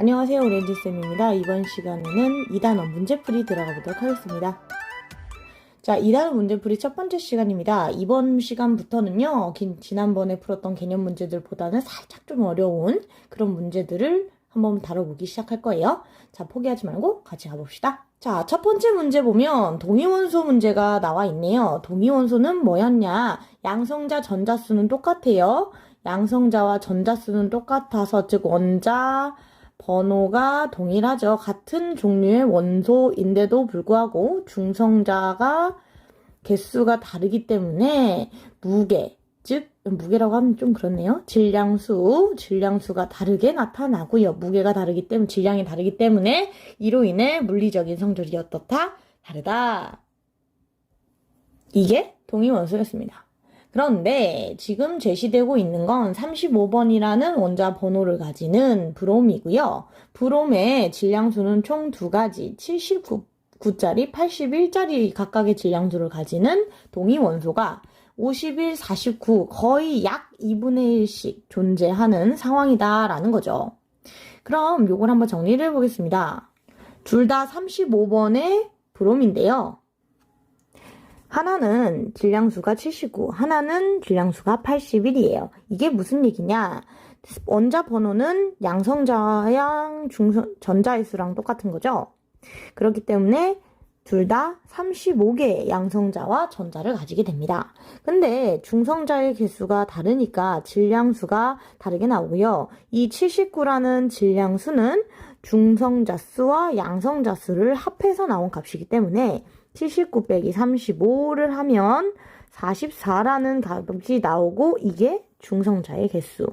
안녕하세요, 오렌지쌤입니다. 이번 시간에는 2단원 문제풀이 들어가 보도록 하겠습니다. 자, 2단원 문제풀이 첫 번째 시간입니다. 이번 시간부터는요, 지난번에 풀었던 개념 문제들보다는 살짝 좀 어려운 그런 문제들을 한번 다뤄보기 시작할 거예요. 자, 포기하지 말고 같이 가봅시다. 자, 첫 번째 문제 보면 동위원소 문제가 나와 있네요. 동위원소는 뭐였냐? 양성자 전자수는 똑같아요. 양성자와 전자수는 똑같아서 즉 원자 번호가 동일하죠. 같은 종류의 원소인데도 불구하고 중성자가 개수가 다르기 때문에 무게, 즉 무게라고 하면 좀 그렇네요. 질량수가 다르게 나타나고요. 무게가 다르기 때문에 질량이 다르기 때문에 이로 인해 물리적인 성질이 어떻다? 다르다. 이게 동위원소였습니다. 그런데 지금 제시되고 있는 건 35번이라는 원자 번호를 가지는 브롬이고요. 브롬의 질량수는 총 두 가지, 79짜리, 81짜리 각각의 질량수를 가지는 동위원소가 51, 49, 거의 약 2분의 1씩 존재하는 상황이다라는 거죠. 그럼 요걸 한번 정리를 해보겠습니다. 둘 다 35번의 브롬인데요. 하나는 질량수가 79, 하나는 질량수가 81이에요. 이게 무슨 얘기냐? 원자 번호는 양성자랑 전자의 수랑 똑같은 거죠. 그렇기 때문에 둘 다 35개의 양성자와 전자를 가지게 됩니다. 근데 중성자의 개수가 다르니까 질량수가 다르게 나오고요. 이 79라는 질량수는 중성자 수와 양성자 수를 합해서 나온 값이기 때문에 79 빼기 35를 하면 44라는 값이 나오고 이게 중성자의 개수.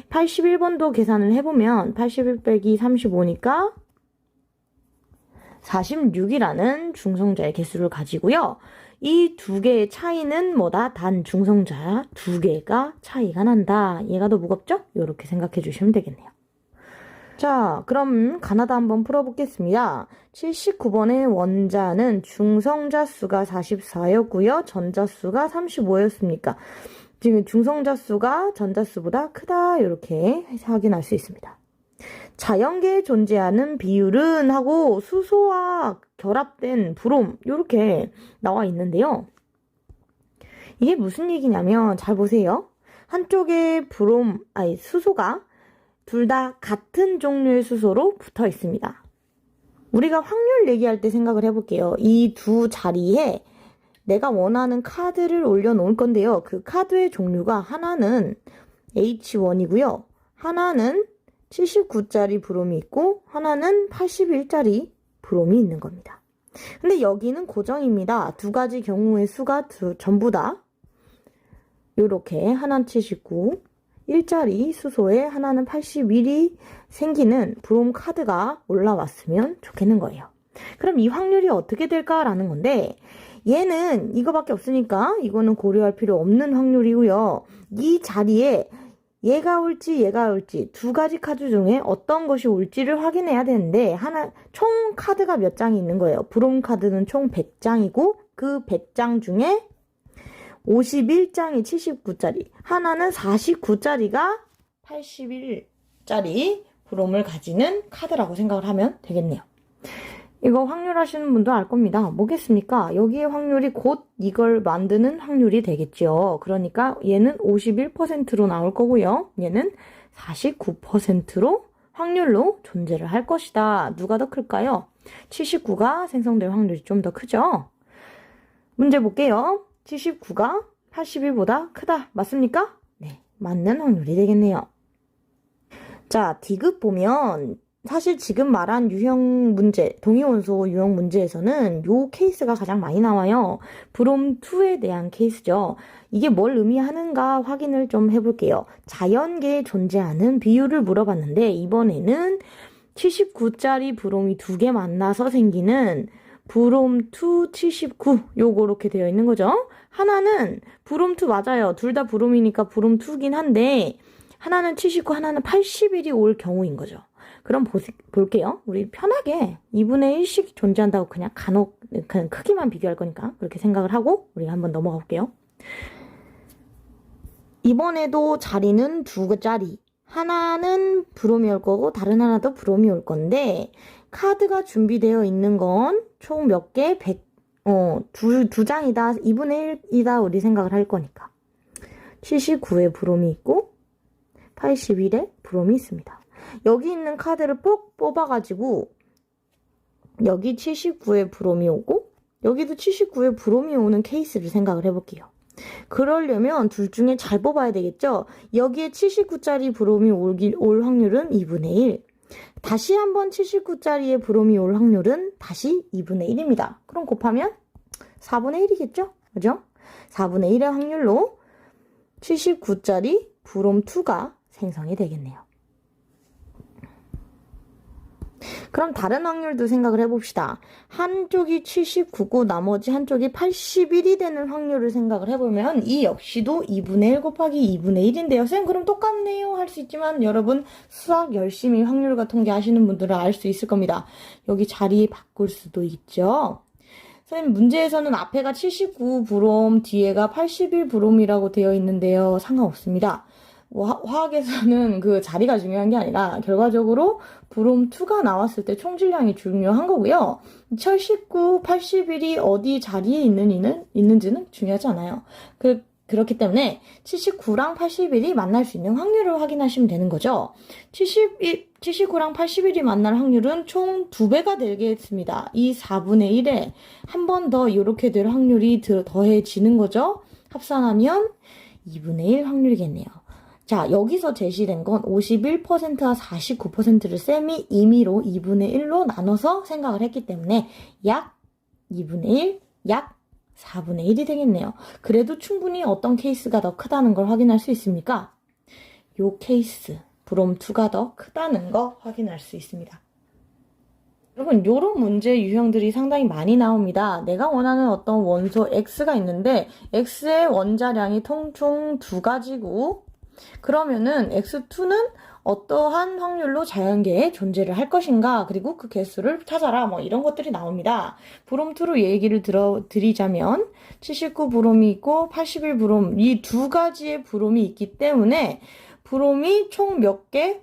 81번도 계산을 해보면 81 빼기 35니까 46이라는 중성자의 개수를 가지고요. 이 두 개의 차이는 뭐다? 단 중성자 두 개가 차이가 난다. 얘가 더 무겁죠? 이렇게 생각해 주시면 되겠네요. 자, 그럼 가나다 한번 풀어보겠습니다. 79번의 원자는 중성자 수가 44였고요. 전자 수가 35였으니까 지금 중성자 수가 전자 수보다 크다 이렇게 확인할 수 있습니다. 자연계에 존재하는 비율은 하고 수소와 결합된 브롬 이렇게 나와 있는데요. 이게 무슨 얘기냐면 잘 보세요. 한쪽에 수소가 둘 다 같은 종류의 수소로 붙어 있습니다. 우리가 확률 얘기할 때 생각을 해볼게요. 이 두 자리에 내가 원하는 카드를 올려놓을 건데요. 그 카드의 종류가 하나는 H1이고요. 하나는 79짜리 브롬이 있고 하나는 81짜리 브롬이 있는 겁니다. 근데 여기는 고정입니다. 두 가지 경우의 수가 전부 다 이렇게 하나는 79 1짜리 수소에 하나는 81이 생기는 브롬 카드가 올라왔으면 좋겠는 거예요. 그럼 이 확률이 어떻게 될까라는 건데 얘는 이거밖에 없으니까 이거는 고려할 필요 없는 확률이고요. 이 자리에 얘가 올지 두 가지 카드 중에 어떤 것이 올지를 확인해야 되는데 총 카드가 몇 장이 있는 거예요. 브롬 카드는 총 100장이고 그 100장 중에 51장이 79짜리, 하나는 49짜리가 81짜리 브롬을 가지는 카드라고 생각을 하면 되겠네요. 이거 확률 하시는 분도 알 겁니다. 뭐겠습니까? 여기의 확률이 곧 이걸 만드는 확률이 되겠죠. 그러니까 얘는 51%로 나올 거고요. 얘는 49%로 확률로 존재를 할 것이다. 누가 더 클까요? 79가 생성될 확률이 좀 더 크죠? 문제 볼게요. 79가 81보다 크다. 맞습니까? 네, 맞는 확률이 되겠네요. 자, D급 보면 사실 지금 말한 유형 문제, 동위원소 유형 문제에서는 요 케이스가 가장 많이 나와요. 브롬2에 대한 케이스죠. 이게 뭘 의미하는가 확인을 좀 해볼게요. 자연계에 존재하는 비율을 물어봤는데 이번에는 79짜리 브롬이 두 개 만나서 생기는 브롬2 79 요렇게 되어 있는 거죠. 하나는 브롬2 맞아요. 둘 다 브롬이니까 브롬2긴 한데 하나는 79 하나는 81이 올 경우인 거죠. 그럼 볼게요. 우리 편하게 2분의 1씩 존재한다고 그냥 그냥 크기만 비교할 거니까 그렇게 생각을 하고 우리가 한번 넘어가 볼게요. 이번에도 자리는 두 자리 하나는 브롬이 올 거고 다른 하나도 브롬이 올 건데 카드가 준비되어 있는 건 총 몇 개? 두 장이다. 2분의 1이다. 우리 생각을 할 거니까. 79에 브롬이 있고 81에 브롬이 있습니다. 여기 있는 카드를 꼭 뽑아가지고 여기 79에 브롬이 오고 여기도 79에 브롬이 오는 케이스를 생각을 해볼게요. 그러려면 둘 중에 잘 뽑아야 되겠죠? 여기에 79짜리 브롬이 올 확률은 2분의 1. 다시 한번 79짜리의 브롬이 올 확률은 다시 2분의 1입니다. 그럼 곱하면 4분의 1이겠죠? 그죠? 4분의 1의 확률로 79짜리 브롬 2가 생성이 되겠네요. 그럼 다른 확률도 생각을 해봅시다. 한쪽이 79고 나머지 한쪽이 81이 되는 확률을 생각을 해보면 이 역시도 2분의 1 곱하기 2분의 1인데요. 선생님 그럼 똑같네요 할 수 있지만 여러분 수학 열심히 확률과 통계하시는 분들은 알 수 있을 겁니다. 여기 자리 바꿀 수도 있죠. 선생님 문제에서는 앞에가 79 브롬 뒤에가 81 브롬이라고 되어 있는데요. 상관없습니다. 화학에서는 그 자리가 중요한 게 아니라 결과적으로 브롬 2가 나왔을 때 총질량이 중요한 거고요. 79, 81이 어디 자리에 있는지는 중요하지 않아요. 그렇기 때문에 79랑 81이 만날 수 있는 확률을 확인하시면 되는 거죠. 79랑 81이 만날 확률은 총 2배가 되겠습니다. 이 4분의 1에 한 번 더 이렇게 될 확률이 더해지는 거죠. 합산하면 2분의 1 확률이겠네요. 자, 여기서 제시된 건 51%와 49%를 쌤이 임의로 2분의 1로 나눠서 생각을 했기 때문에 약 2분의 1, 약 4분의 1이 되겠네요. 그래도 충분히 어떤 케이스가 더 크다는 걸 확인할 수 있습니까? 요 케이스, 브롬2가 더 크다는 거 확인할 수 있습니다. 여러분, 요런 문제 유형들이 상당히 많이 나옵니다. 내가 원하는 어떤 원소 X가 있는데 X의 원자량이 총 2가지고 그러면은 X2는 어떠한 확률로 자연계에 존재를 할 것인가 그리고 그 개수를 찾아라 뭐 이런 것들이 나옵니다. 브롬2로 얘기를 드리자면 79 브롬이 있고 81 브롬 이 두 가지의 브롬이 있기 때문에 브롬이 총 몇 개?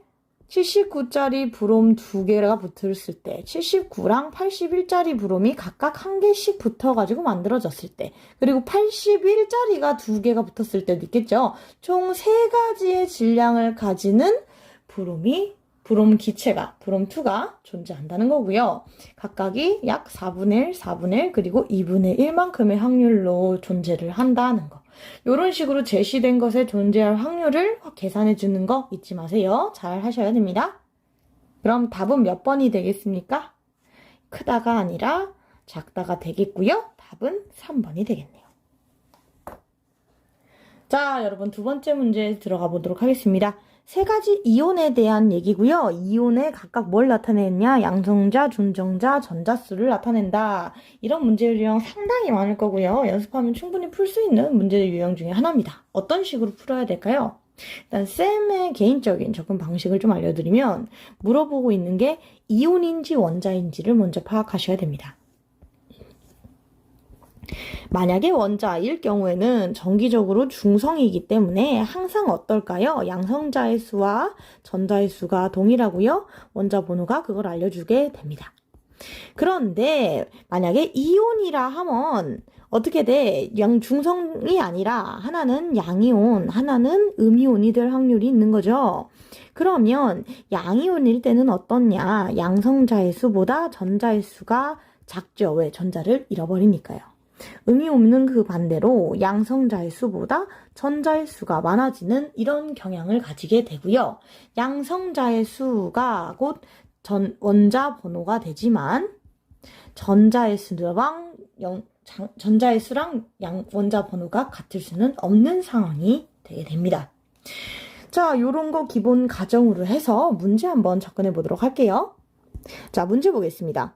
79짜리 브롬 2개가 붙었을 때 79랑 81짜리 브롬이 각각 한 개씩 붙어가지고 만들어졌을 때 그리고 81짜리가 2개가 붙었을 때도 있겠죠. 총 3가지의 질량을 가지는 브롬 기체가 브롬 2가 존재한다는 거고요. 각각이 약 4분의 1, 4분의 1 그리고 2분의 1만큼의 확률로 존재를 한다는 거. 이런 식으로 제시된 것에 존재할 확률을 계산해 주는 거 잊지 마세요. 잘 하셔야 됩니다. 그럼 답은 몇 번이 되겠습니까? 크다가 아니라 작다가 되겠고요. 답은 3번이 되겠네요. 자, 여러분 두 번째 문제 들어가 보도록 하겠습니다. 3가지 이온에 대한 얘기고요. 이온에 각각 뭘 나타내느냐? 양성자, 중성자, 전자수를 나타낸다. 이런 문제 유형 상당히 많을 거고요. 연습하면 충분히 풀 수 있는 문제 유형 중에 하나입니다. 어떤 식으로 풀어야 될까요? 일단 쌤의 개인적인 접근 방식을 좀 알려드리면 물어보고 있는 게 이온인지 원자인지를 먼저 파악하셔야 됩니다. 만약에 원자일 경우에는 정기적으로 중성이기 때문에 항상 어떨까요? 양성자의 수와 전자의 수가 동일하고요. 원자 번호가 그걸 알려주게 됩니다. 그런데 만약에 이온이라 하면 어떻게 돼? 중성이 아니라 하나는 양이온, 하나는 음이온이 될 확률이 있는 거죠. 그러면 양이온일 때는 어떻냐? 양성자의 수보다 전자의 수가 작죠. 왜? 전자를 잃어버리니까요. 음이온은 그 반대로 양성자의 수보다 전자의 수가 많아지는 이런 경향을 가지게 되고요. 양성자의 수가 곧 원자 번호가 되지만 전자의 수랑 원자 번호가 같을 수는 없는 상황이 되게 됩니다. 자, 요런 거 기본 가정으로 해서 문제 한번 접근해 보도록 할게요. 자, 문제 보겠습니다.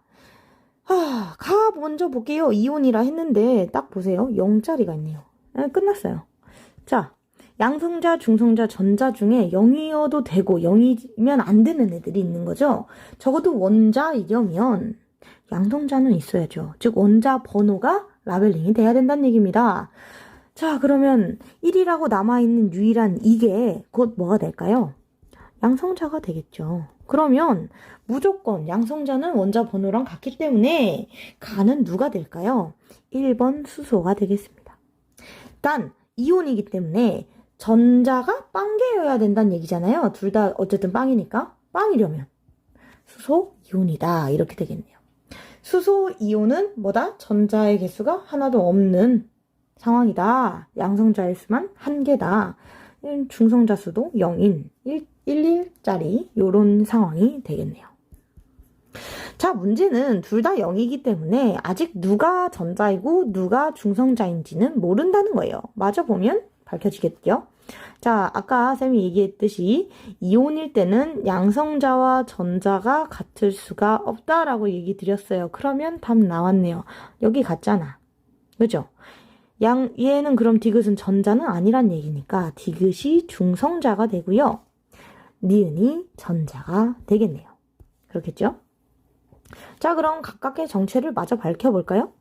가 먼저 볼게요. 이온이라 했는데 딱 보세요. 0짜리가 있네요. 끝났어요. 자, 양성자, 중성자, 전자 중에 0이어도 되고 0이면 안 되는 애들이 있는 거죠. 적어도 원자이려면 양성자는 있어야죠. 즉 원자 번호가 라벨링이 돼야 된다는 얘기입니다. 자, 그러면 1이라고 남아있는 유일한 이게 곧 뭐가 될까요? 양성자가 되겠죠. 그러면 무조건 양성자는 원자 번호랑 같기 때문에 가는 누가 될까요? 1번 수소가 되겠습니다. 단 이온이기 때문에 전자가 빵개여야 된다는 얘기잖아요. 둘 다 어쨌든 빵이니까 빵이려면 수소 이온이다 이렇게 되겠네요. 수소 이온은 뭐다? 전자의 개수가 하나도 없는 상황이다. 양성자의 수만 한 개다. 중성자 수도 0인 11짜리 이런 상황이 되겠네요. 자, 문제는 둘 다 0이기 때문에 아직 누가 전자이고 누가 중성자인지는 모른다는 거예요. 마저 보면 밝혀지겠죠. 자, 아까 쌤이 얘기했듯이 이온일 때는 양성자와 전자가 같을 수가 없다라고 얘기 드렸어요. 그러면 답 나왔네요. 여기 같잖아. 그죠? 얘는 그럼 디귿은 전자는 아니란 얘기니까 디귿이 중성자가 되고요. 니은이 전자가 되겠네요. 그렇겠죠? 자, 그럼 각각의 정체를 마저 밝혀볼까요?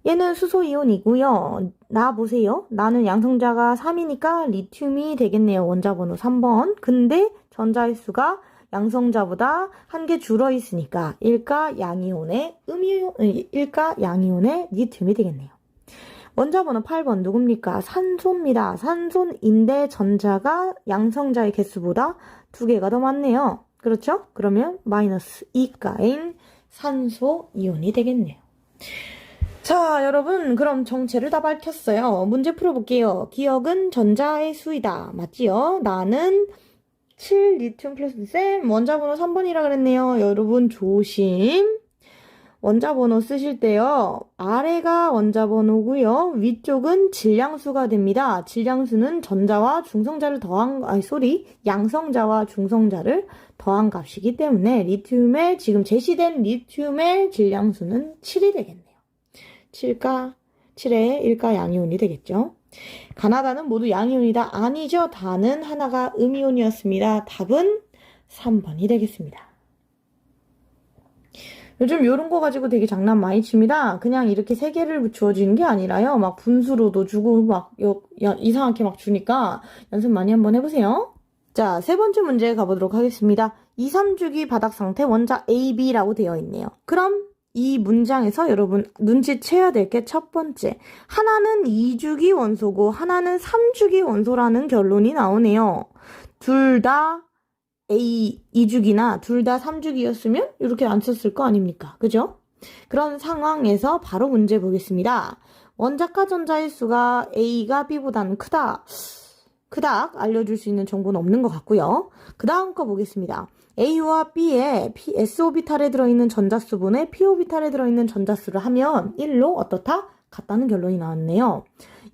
얘는 수소이온이고요. 나 보세요. 나는 양성자가 3이니까 리튬이 되겠네요. 원자 번호 3번. 근데 전자의 수가 양성자보다 한 개 줄어 있으니까 일가 양이온의 일가 양이온의 리튬이 되겠네요. 원자 번호 8번 누굽니까? 산소입니다. 산소인데 전자가 양성자의 개수보다 2개가 더 많네요. 그렇죠? 그러면 마이너스 2가인 산소 이온이 되겠네요. 자, 여러분 그럼 정체를 다 밝혔어요. 문제 풀어볼게요. 기억은 전자의 수이다. 맞지요? 나는 7 리튬 플러스 쌤 원자 번호 3번이라 그랬네요. 여러분 조심. 원자 번호 쓰실 때요. 아래가 원자 번호고요. 위쪽은 질량수가 됩니다. 질량수는 전자와 중성자를 더한 양성자와 중성자를 더한 값이기 때문에 리튬의 지금 제시된 리튬의 질량수는 7이 되겠네요. 7가 7의 1가 양이온이 되겠죠. 가나다는 모두 양이온이다. 아니죠. 다는 하나가 음이온이었습니다. 답은 3번이 되겠습니다. 요즘 이런 거 가지고 되게 장난 많이 칩니다. 그냥 이렇게 3개를 주어지는 게 아니라요. 막 분수로도 주고 막 이상하게 막 주니까 연습 많이 한번 해보세요. 자, 3번째 문제 가보도록 하겠습니다. 2, 3주기 바닥 상태 원자 A, B라고 되어 있네요. 그럼 이 문장에서 여러분 눈치채야 될 게 첫 번째. 하나는 2주기 원소고 하나는 3주기 원소라는 결론이 나오네요. 둘 다 A 2주기나 둘 다 3주기였으면 이렇게 안 썼을 거 아닙니까? 그죠? 그런 상황에서 바로 문제 보겠습니다. 원자과 전자의 수가 A가 B보다는 크다. 그닥 알려줄 수 있는 정보는 없는 것 같고요. 그 다음 거 보겠습니다. A와 B에 S오비탈에 들어있는 전자수분에 P오비탈에 들어있는 전자수를 하면 1로 어떻다? 같다는 결론이 나왔네요.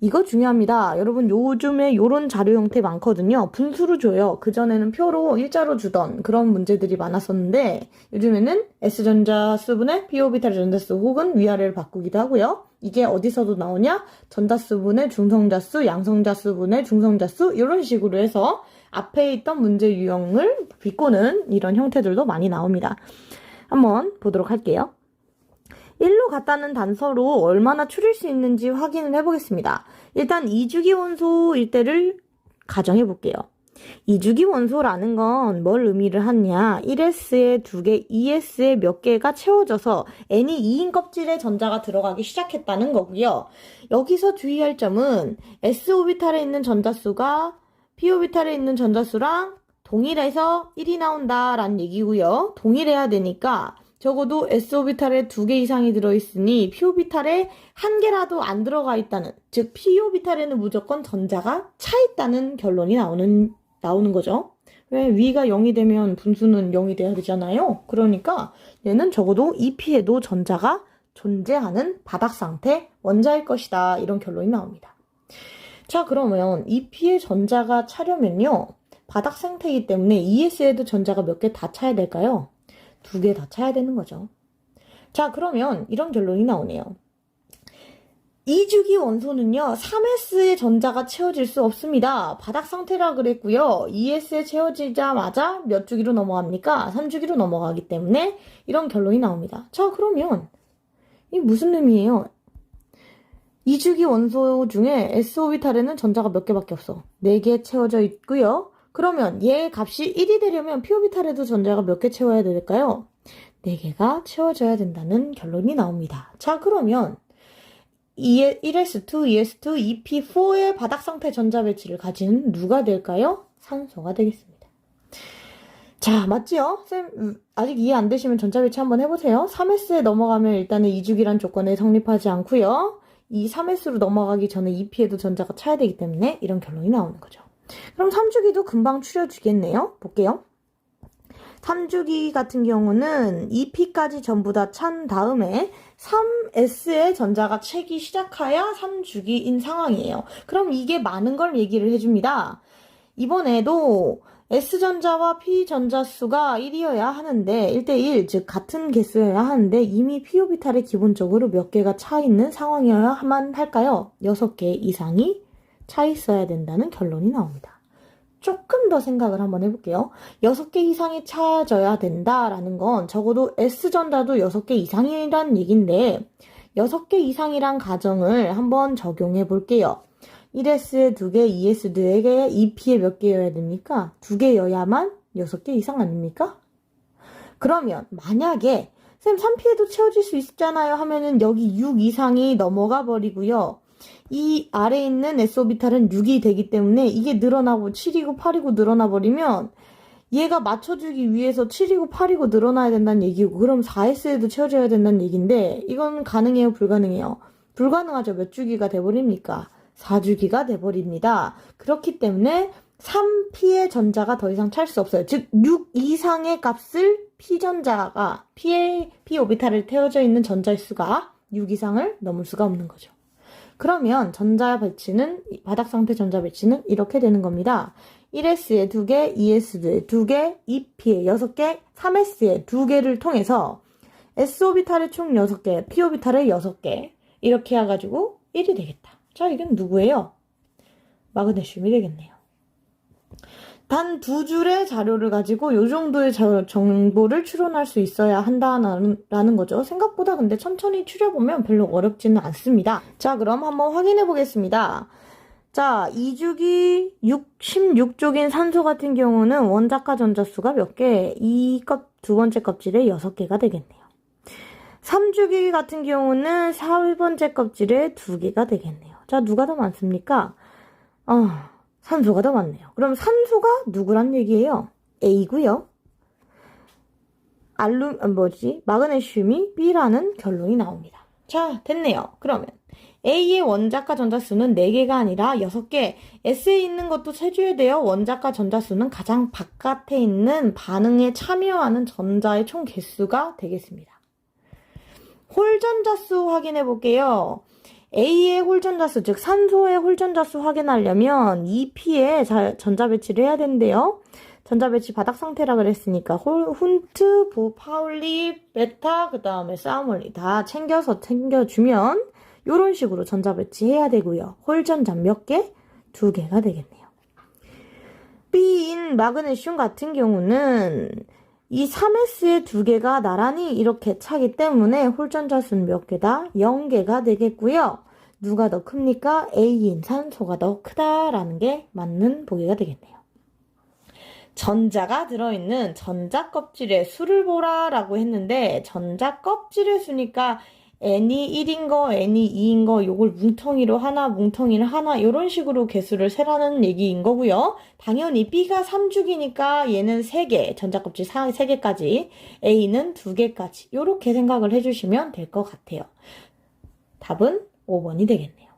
이거 중요합니다. 여러분 요즘에 요런 자료 형태 많거든요. 분수로 줘요. 그전에는 표로 일자로 주던 그런 문제들이 많았었는데 요즘에는 S전자수분의 P오비탈의 전자수 혹은 위아래를 바꾸기도 하고요. 이게 어디서도 나오냐? 전자수분의 중성자수, 양성자수분의 중성자수 이런 식으로 해서 앞에 있던 문제 유형을 비꼬는 이런 형태들도 많이 나옵니다. 한번 보도록 할게요. 1로 같다는 단서로 얼마나 추릴 수 있는지 확인을 해보겠습니다. 일단 2주기 원소일 때를 가정해 볼게요. 2주기 원소라는 건 뭘 의미를 하냐? 1s에 2개, 2s에 몇 개가 채워져서 n이 2인 껍질에 전자가 들어가기 시작했다는 거고요. 여기서 주의할 점은 s오비탈에 있는 전자수가 p오비탈에 있는 전자수랑 동일해서 1이 나온다라는 얘기고요. 동일해야 되니까 적어도 S오비탈에 2개 이상이 들어있으니 P오비탈에 1개라도 안 들어가 있다는, 즉 P오비탈에는 무조건 전자가 차 있다는 결론이 나오는 거죠. 왜? 위가 0이 되면 분수는 0이 돼야 되잖아요. 그러니까 얘는 적어도 이 P에도 전자가 존재하는 바닥 상태 원자일 것이다. 이런 결론이 나옵니다. 자, 그러면 이 P의 전자가 차려면요. 바닥 상태이기 때문에 ES에도 전자가 몇 개 다 차야 될까요? 2개 다 차야 되는 거죠. 자, 그러면 이런 결론이 나오네요. 2주기 원소는요. 3s의 전자가 채워질 수 없습니다. 바닥 상태라 그랬고요. 2s에 채워지자마자 몇 주기로 넘어갑니까? 3주기로 넘어가기 때문에 이런 결론이 나옵니다. 자, 그러면 이게 무슨 의미예요? 2주기 원소 중에 S오비탈에는 전자가 몇 개밖에 없어. 4개 채워져 있고요. 그러면 얘 값이 1이 되려면 p 오비탈에도 전자가 몇 개 채워야 될까요? 4개가 채워져야 된다는 결론이 나옵니다. 자, 그러면 1s2, 2s2, 2p4의 바닥 상태 전자 배치를 가진 누가 될까요? 산소가 되겠습니다. 자, 맞지요? 쌤, 아직 이해 안 되시면 전자 배치 한번 해보세요. 3s에 넘어가면 일단은 2주기란 조건에 성립하지 않고요. 이 3s로 넘어가기 전에 2p에도 전자가 차야 되기 때문에 이런 결론이 나오는 거죠. 그럼 3주기도 금방 추려지겠네요. 볼게요. 3주기 같은 경우는 2p까지 전부 다 찬 다음에 3s의 전자가 채기 시작해야 3주기인 상황이에요. 그럼 이게 많은 걸 얘기를 해줍니다. 이번에도 S전자와 P전자 수가 1이어야 하는데 1대1, 즉 같은 개수여야 하는데 이미 P오비탈에 기본적으로 몇 개가 차 있는 상황이어야만 할까요? 6개 이상이 차 있어야 된다는 결론이 나옵니다. 조금 더 생각을 한번 해볼게요. 6개 이상이 차져야 된다라는 건 적어도 S전자도 6개 이상이란 얘기인데 6개 이상이란 가정을 한번 적용해 볼게요. 1S에 2개, 2S 2개, 2P에 몇 개여야 됩니까? 2개여야만 6개 이상 아닙니까? 그러면 만약에 쌤 3P에도 채워질 수 있잖아요 하면은 여기 6 이상이 넘어가 버리고요. 이 아래에 있는 S오비탈은 6이 되기 때문에 이게 늘어나고 7이고 8이고 늘어나 버리면 얘가 맞춰주기 위해서 7이고 8이고 늘어나야 된다는 얘기고 그럼 4S에도 채워져야 된다는 얘기인데 이건 가능해요? 불가능해요? 불가능하죠. 몇 주기가 돼버립니까? 4주기가 돼버립니다. 그렇기 때문에 3P의 전자가 더 이상 찰 수 없어요. 즉 6 이상의 값을 P전자가 P오비탈을 태워져 있는 전자의 수가 6 이상을 넘을 수가 없는 거죠. 그러면 전자 배치는 바닥 상태 전자 배치는 이렇게 되는 겁니다. 1S에 2개, 2S에 2개, 2P에 6개, 3S에 2개를 통해서 S오비탈의 총 6개, P오비탈의 6개 이렇게 해가지고 1이 되겠다. 자, 이건 누구예요? 마그네슘이 되겠네요. 단 2줄의 자료를 가지고 이 정도의 정보를 추론할 수 있어야 한다는 거죠. 생각보다 근데 천천히 추려보면 별로 어렵지는 않습니다. 자, 그럼 한번 확인해 보겠습니다. 자, 2주기 16쪽인 산소 같은 경우는 원자가 전자수가 몇 개? 두 번째 껍질에 6개가 되겠네요. 3주기 같은 경우는 4번째 껍질에 2개가 되겠네요. 자, 누가 더 많습니까? 산소가 더 많네요. 그럼 산소가 누구란 얘기예요? A고요. 마그네슘이 B라는 결론이 나옵니다. 자, 됐네요. 그러면 A의 원자가 전자수는 4개가 아니라 6개. S에 있는 것도 세줘야 돼요. 원자가 전자수는 가장 바깥에 있는 반응에 참여하는 전자의 총 개수가 되겠습니다. 홀전자수 확인해 볼게요. A의 홀전자수, 즉 산소의 홀전자수 확인하려면 2P에 전자 배치를 해야 된대요. 전자 배치 바닥 상태라 그랬으니까 훈트, 파울리, 베타, 그 다음에 사우멀리 다 챙겨주면 이런 식으로 전자 배치해야 되고요. 홀전자 몇 개? 2개가 되겠네요. B인 마그네슘 같은 경우는 이 3S의 2개가 나란히 이렇게 차기 때문에 홀전자수는 몇 개다? 0개가 되겠고요. 누가 더 큽니까? A인 산소가 더 크다라는 게 맞는 보기가 되겠네요. 전자가 들어있는 전자 껍질의 수를 보라 라고 했는데 전자 껍질의 수니까 N이 1인 거, N이 2인 거, 요걸 뭉텅이로 하나, 뭉텅이를 하나, 이런 식으로 개수를 세라는 얘기인 거고요. 당연히 B가 3주기니까 얘는 3개, 전자껍질 3개까지, A는 2개까지, 요렇게 생각을 해주시면 될 것 같아요. 답은 5번이 되겠네요.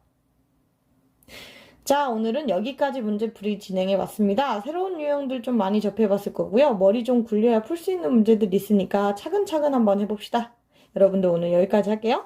자, 오늘은 여기까지 문제풀이 진행해봤습니다. 새로운 유형들 좀 많이 접해봤을 거고요. 머리 좀 굴려야 풀 수 있는 문제들이 있으니까 차근차근 한번 해봅시다. 여러분들 오늘 여기까지 할게요.